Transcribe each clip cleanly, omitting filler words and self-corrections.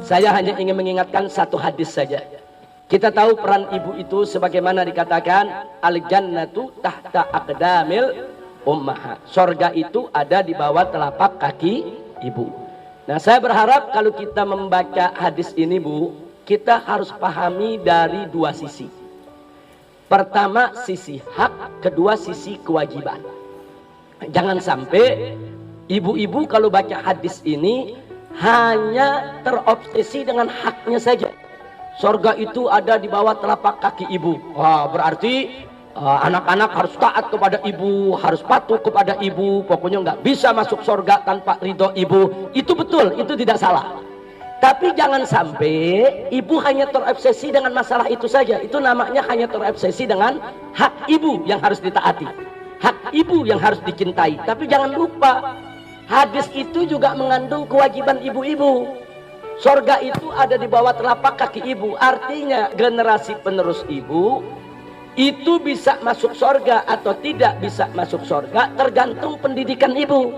Saya hanya ingin mengingatkan satu hadis saja. Kita tahu peran ibu itu sebagaimana dikatakan al-jannatu tahta aqdamil ummahat. Sorga itu ada di bawah telapak kaki ibu. Nah, saya berharap kalau kita membaca hadis ini, Bu, kita harus pahami dari dua sisi. Pertama sisi hak, kedua sisi kewajiban. Jangan sampai ibu-ibu kalau baca hadis ini hanya terobsesi dengan haknya saja. Sorga itu ada di bawah telapak kaki ibu. Wah, berarti anak-anak harus taat kepada ibu, harus patuh kepada ibu. Pokoknya nggak bisa masuk sorga tanpa ridho ibu. Itu betul, itu tidak salah. Tapi jangan sampai ibu hanya terobsesi dengan masalah itu saja. Itu namanya hanya terobsesi dengan hak ibu yang harus ditaati, hak ibu yang harus dicintai. Tapi jangan lupa, hadis itu juga mengandung kewajiban ibu-ibu. Sorga itu ada di bawah telapak kaki ibu. Artinya generasi penerus ibu itu bisa masuk sorga atau tidak bisa masuk sorga tergantung pendidikan ibu.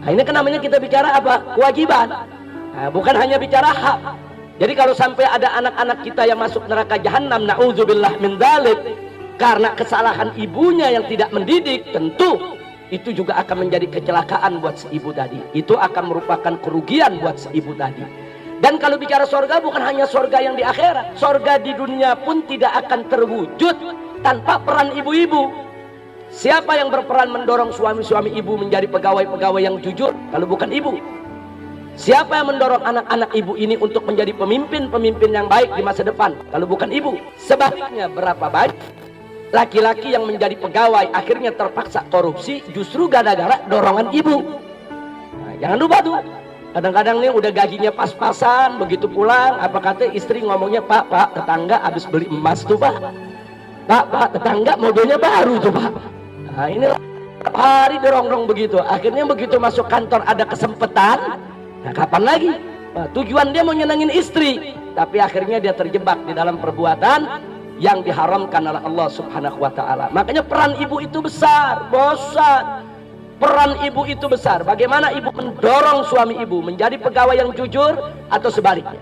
Nah, ini kan namanya kita bicara apa? Kewajiban. Nah, bukan hanya bicara hak. Jadi kalau sampai ada anak-anak kita yang masuk neraka jahanam, na'udzubillah min dzalik, karena kesalahan ibunya yang tidak mendidik, tentu itu juga akan menjadi kecelakaan buat si ibu tadi. Itu akan merupakan kerugian buat si ibu tadi. Dan kalau bicara sorga, bukan hanya sorga yang di akhirat, sorga di dunia pun tidak akan terwujud tanpa peran ibu-ibu. Siapa yang berperan mendorong suami-suami ibu menjadi pegawai-pegawai yang jujur kalau bukan ibu? Siapa yang mendorong anak-anak ibu ini untuk menjadi pemimpin-pemimpin yang baik di masa depan kalau bukan ibu? Sebaliknya, berapa banyak laki-laki yang menjadi pegawai akhirnya terpaksa korupsi justru gara-gara dorongan ibu. Nah, jangan lupa tuh, kadang-kadang nih udah gajinya pas-pasan, begitu pulang apa kata istri ngomongnya, pak tetangga habis beli emas tuh pak tetangga modelnya baru tuh pak. Nah, ini tiap hari dorong-dorong begitu, akhirnya begitu masuk kantor ada kesempatan, nah kapan lagi? Nah, tujuan dia mau nyenangin istri, tapi akhirnya dia terjebak di dalam perbuatan yang diharamkan oleh Allah Subhanahu wa ta'ala. Makanya peran ibu itu besar, bosan. Peran ibu itu besar. Bagaimana ibu mendorong suami ibu menjadi pegawai yang jujur atau sebaliknya?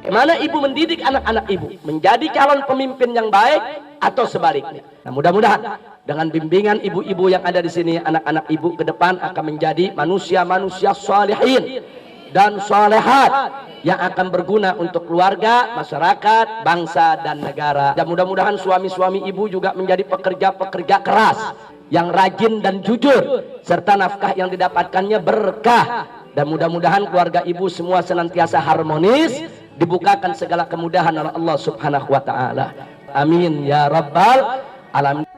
Bagaimana ibu mendidik anak-anak ibu menjadi calon pemimpin yang baik atau sebaliknya? Nah, mudah-mudahan dengan bimbingan ibu-ibu yang ada di sini, anak-anak ibu ke depan akan menjadi manusia-manusia sholihin dan sholehat yang akan berguna untuk keluarga, masyarakat, bangsa, dan negara. Dan mudah-mudahan suami-suami ibu juga menjadi pekerja-pekerja keras yang rajin dan jujur, serta nafkah yang didapatkannya berkah. Dan mudah-mudahan keluarga ibu semua senantiasa harmonis, dibukakan segala kemudahan oleh Allah Subhanahu wa ta'ala. Amin ya rabbal alamin.